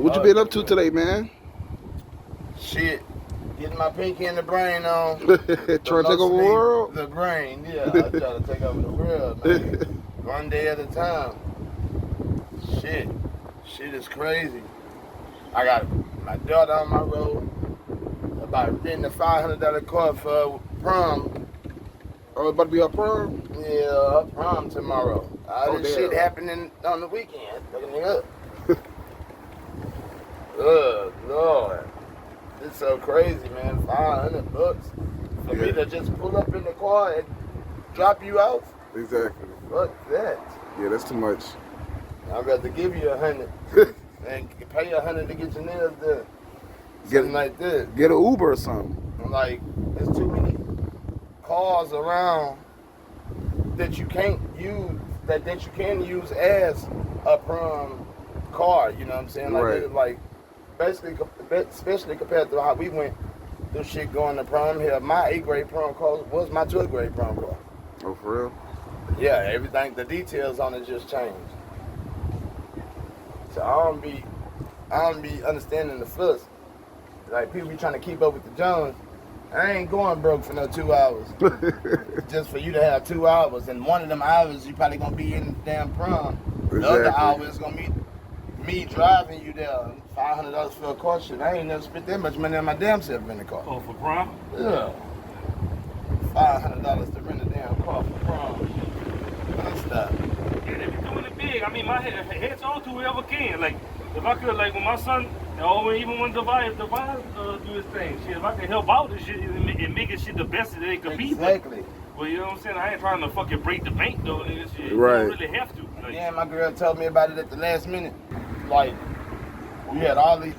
What you been up to today, man? Shit. Getting my pinky in the brain on. Trying to take over the world? The brain, yeah. I try to take over the world, man. One day at a time. Shit. Shit is crazy. I got my daughter on my road. About getting a $500 car for prom. Oh, about to be her prom? Yeah, prom tomorrow. All this shit damn. happening on the weekend. Looking it up. Oh, Lord. It's so crazy, man. $500 for me to just pull up in the car and drop you out. Exactly. Fuck that. Yeah, that's too much. I'd rather give you $100 and pay $100 to get your nails done. Something like this. Get an Uber or something. Like, there's too many cars around that you can't use, that you can use as a prom car. You know what I'm saying? Like, Right. like basically, especially compared to how we went through shit going to prom here. My 8th grade prom car was my 12th grade prom car. Oh, for real? Yeah, everything, the details on it just changed. So I don't be understanding the fuss. Like, people be trying to keep up with the Jones. I ain't going broke for no 2 hours. Just for you to have 2 hours. And one of them hours, you probably gonna be in the damn prom. Exactly. The other hour is gonna be me driving you there. $500 for a car shit. I ain't never spent that much money on my damn self in the car. Oh, for prom? Yeah. $500 to rent a damn car for prom. Stop. Yeah, they be doing it big. I mean, my head's on to whoever can. Like, if I could, like, when my son, or even when Tobias do his thing, shit, if I could help out this shit and make it shit the best that they could be. Exactly. Well, you know what I'm saying? I ain't trying to fucking break the bank, though. And shit. Right. You don't really have to. Like, Yeah, my girl told me about it at the last minute. Like, we had all the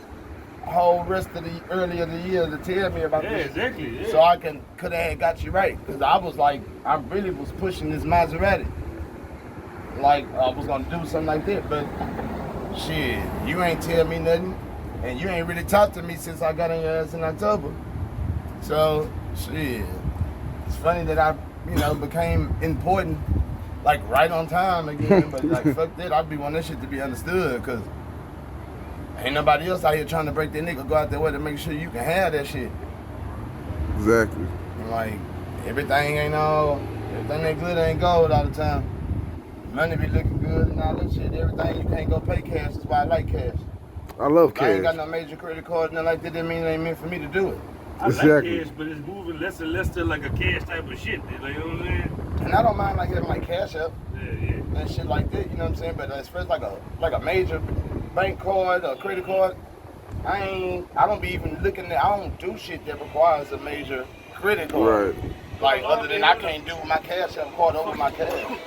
whole rest of the earlier the year to tell me about yeah, this. exactly. Yeah. So I could have got you right. Because I was like, I really was pushing this Maserati. Like, I was going to do something like that. But, shit, you ain't tell me nothing. And you ain't really talked to me since I got on your ass in October. So, shit. It's funny that I, became important, like, right on time again. But, like, fuck that. I be wanting that shit to be understood. Because ain't nobody else out here trying to break their nigga, go out their way to make sure you can have that shit. Exactly. Like, everything that good ain't gold all the time. Money be looking good and all that shit. Everything you can't go pay cash. That's why I like cash. I love I ain't cash. got no major credit card, nothing like that. That mean it ain't meant for me to do it. I Exactly. like cash, but it's moving less and less to like a cash type of shit. Like, you know what I'm saying? And I don't mind like having like cash up Yeah. and shit like that. You know what I'm saying? But as far as like a major bank card or credit card, I don't be even looking at. I don't do shit that requires a major credit card. Right. Like other than I can't do my cash up card over my cash.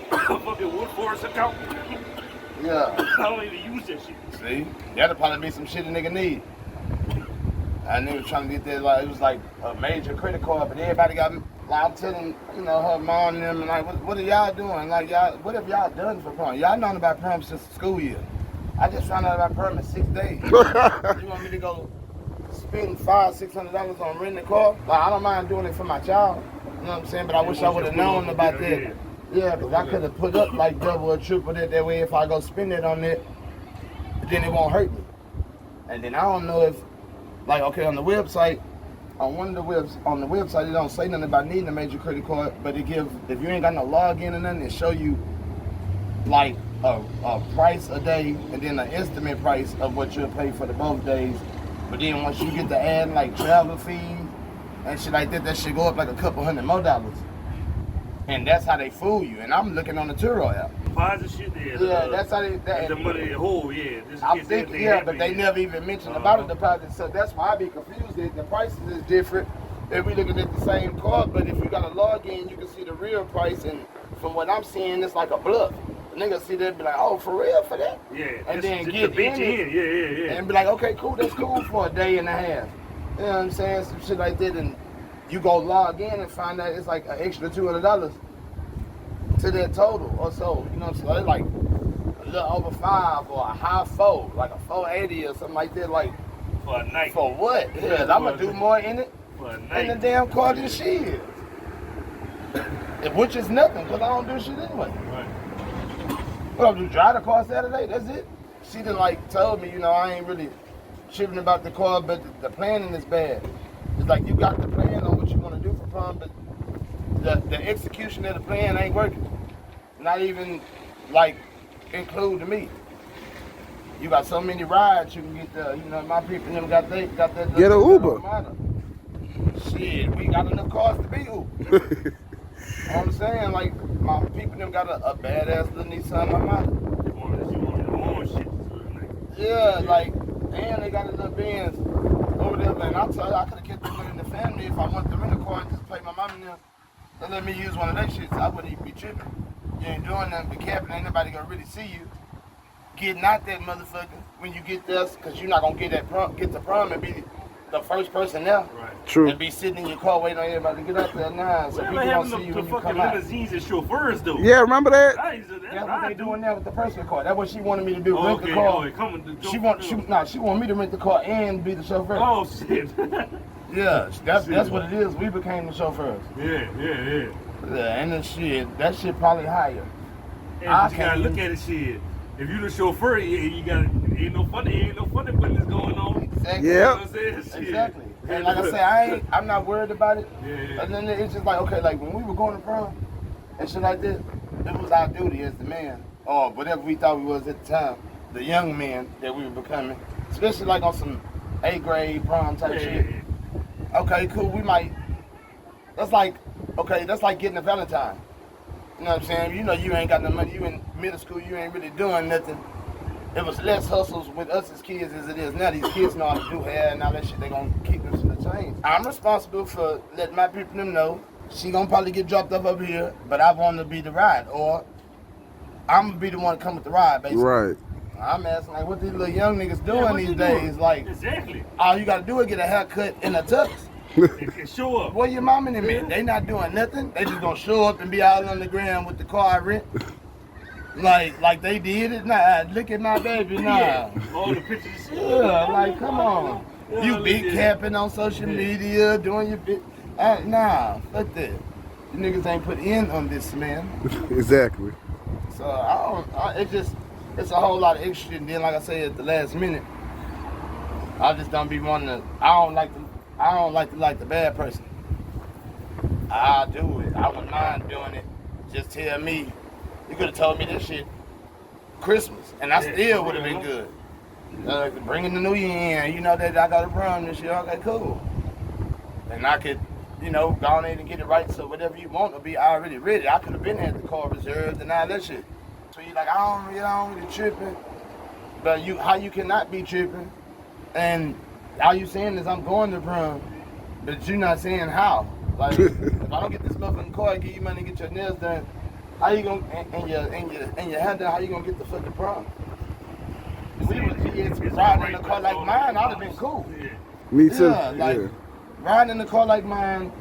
Fucking Woodforest account. Yeah. I don't even use that shit. See? That'll probably be some shit a nigga need. I nigga was trying to get that, like, it was like a major credit card, but everybody got, like, I'm telling, her mom and them, and like, what are y'all doing? Like, what have y'all done for prom? Y'all known about prom since the school year. I just found out about prom in 6 days. You want me to go spend $500-$600 on renting a car? Like, I don't mind doing it for my child. You know what I'm saying? But I wish I would have known about that. Yeah, because I could have put up like double or triple that way if I go spend it on it, then it won't hurt me. And then I don't know if, like, okay, on the website, on the website, it don't say nothing about needing a major credit card, but it give, if you ain't got no login or nothing, it show you like a price a day and then an estimate price of what you'll pay for the both days. But then once you get to add like travel fees and shit like that, that shit go up like a couple $100 more. And that's how they fool you. And I'm looking on the Turo app. Deposit shit there. Yeah, that's how they. The money they hold, yeah. I'm thinking, yeah, but they never even mentioned about a deposit. So that's why I be confused. The prices is different. If we looking at the same card, but if you got a login, you can see the real price. And from what I'm seeing, it's like a bluff. The niggas see that and be like, oh, for real for that? Yeah. And then just get to beat you in in. Yeah. and be like, okay, cool, that's cool for a day and a half. You know what I'm saying? Some shit like that. And you go log in and find out it's like an extra $200 to that total or so. You know what I'm saying? So it's like a little over 5 or a high 4, like a 480 or something like that. Like, For a night. for what? Yeah, I'm going to do more in it For a than night. the damn car than shit. Which is nothing, because I don't do shit anyway. Right. What I'm do, drive the car Saturday, that's it. she done like told me, you know, I ain't really tripping about the car, but the planning is bad. It's like you got the plan on what you want to do for prom, but the execution of the plan ain't working. Not even like including me. You got so many rides you can get the, you know, my people them got that. Get an Uber. Shit, we got enough cars to be Uber. You know what I'm saying? Like, my people them got a badass little Nissan, my mama. Yeah, like, and they got enough Benz over there. And I'll tell you, I could have kept them in the family if I wanted to rent a car and just pay my mom and them. They let me use one of their shits. I wouldn't even be tripping. You ain't doing nothing but capping. Ain't nobody gonna really see you getting out that motherfucker when you get there, because you're not gonna get to prom and be the first person there. Right. True. And be sitting in your car waiting on everybody to get out there. Nah, so people don't see you when you come out. Limousines and chauffeurs, though. Yeah, remember that? That's what they doing now with the personal car. That's what she wanted me to do. Oh, rent okay. the car. She want me to rent the car and be the chauffeur. Oh shit. Yeah, that's what it is. We became the chauffeurs. Yeah. Yeah, and then shit, that shit probably higher. And you gotta look at it, shit. If you the chauffeur, you gotta ain't no funny business going on. Exactly. Yeah. You know what I'm saying? Shit. Exactly. And like I say, I'm not worried about it. Yeah. And then it's just like, okay, like when we were going to prom and shit like that, it was our duty as the man, or whatever we thought we was at the time, the young men that we were becoming, especially like on some 8th grade prom type shit. Okay, cool, we might, that's like getting a Valentine. You know what I'm saying? You know you ain't got no money, you in middle school, you ain't really doing nothing. It was less hustles with us as kids as it is now. These kids know how to do hair and all that shit. They gonna keep them to the chains. I'm responsible for letting my people them know she gonna probably get dropped off over here, but I want to be the ride, or I'm gonna be the one to come with the ride, basically. Right. I'm asking like, what these little young niggas doing these days? Like, exactly. All you gotta do is get a haircut and a tux. And show up. Where your mom and them at? They not doing nothing. They just gonna show up and be all on the ground with the car I rent. Like they did it. Nah, look at my baby. Nah. Yeah. All the pictures. Yeah, like come on. Yeah, You big capping on social media, doing your big. Nah, fuck that. You niggas ain't put in on this, man. Exactly. So it's a whole lot of extra shit. And then, like I say, at the last minute, I just don't be wanting to. I don't like the bad person. I'll do it. I wouldn't mind doing it. Just tell me. You could have told me this shit Christmas, and I still would have been good. Bringing the new year in, you know that I got a prom this year. Okay, cool. And I could, you know, go on in and get it right. So whatever you want to be already ready. I could have been at the car reserved and all that shit. So you like, I don't really tripping. But how you cannot be tripping, and all you saying is I'm going to prom, but you're not saying how. Like, if I don't get this motherfucking car and give you money to get your nails done, how you gonna and your hair done? How you gonna get the fucking prom? If we was kids riding in a car like mine, I'd have been cool. Me too. Yeah, like riding in a car like mine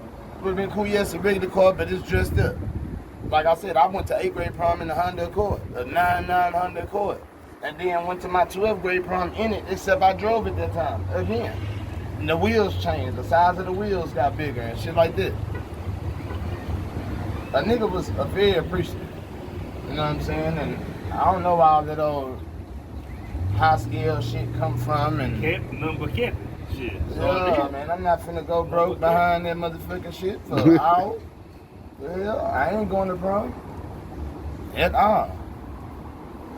would have been cool. Yes, a regular car, but it's dressed up. Like I said, I went to 8th grade prom in a Honda Accord, a 99 Honda Accord, and then went to my 12th grade prom in it. Except I drove it that time again. And the wheels changed. The size of the wheels got bigger and shit like that. A nigga was very appreciative. You know what I'm saying? And I don't know where all that old high scale shit come from. And Number shit. yeah, man, I'm not finna go broke behind that motherfucking shit for an hour. Well, I ain't going to prom at all.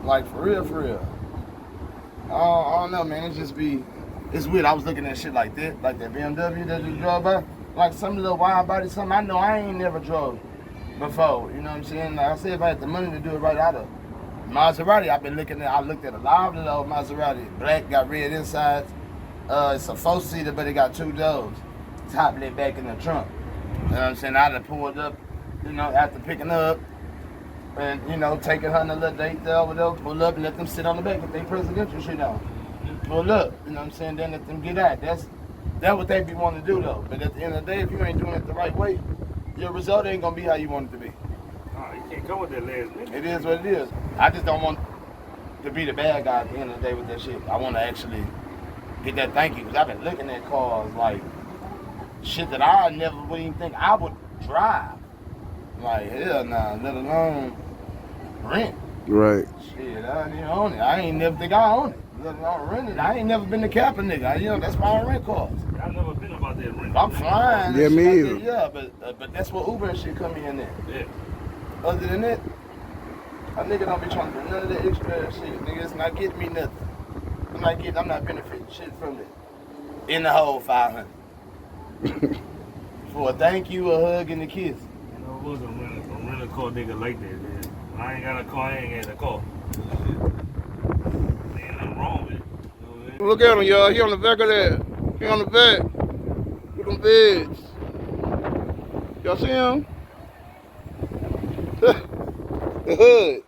Like for real. I don't know, man. It's weird. I was looking at shit like that BMW that you drove by, like some little wide body, something I know I ain't never drove before. You know what I'm saying? Like I said, if I had the money to do it right out of Maserati, I looked at a lot of little Maserati. Black, got red insides. It's a 4-seater, but it got 2 doors. Top lit back in the trunk. You know what I'm saying? I'd have pulled up, you know, after picking up and, you know, taking her on a little date there or whatever, pull up and let them sit on the back with their presidential shit on. Pull up, you know what I'm saying? Then let them get out. That's what they be wanting to do though. But at the end of the day, if you ain't doing it the right way, your result ain't gonna be how you want it to be. Oh, you can't come with that last minute. It is what it is. I just don't want to be the bad guy at the end of the day with that shit. I want to actually get that thank you, because I've been looking at cars like shit that I never would even think I would drive. Like hell nah, let alone rent. Right. Shit, I ain't even own it. I ain't never think I own it. Let alone rent it. I ain't never been the capper nigga. You know, that's why I rent cars. I never been about that rent. I'm flying. Yeah, and me shit either. like that, yeah, but that's what Uber and shit come in there. Yeah. Other than that, a nigga don't be trying to do none of that extra shit. Nigga, it's not getting me nothing. I'm not benefiting shit from it. In the whole 500. For a thank you, a hug, and a kiss. You know, I wasn't a rental car nigga like that, man. I ain't got a car, I ain't got a car. Ain't nothing wrong with it. You know what I mean? Look at him, y'all. He on the back of that. He on the back. With them beds. Y'all see him? The hood.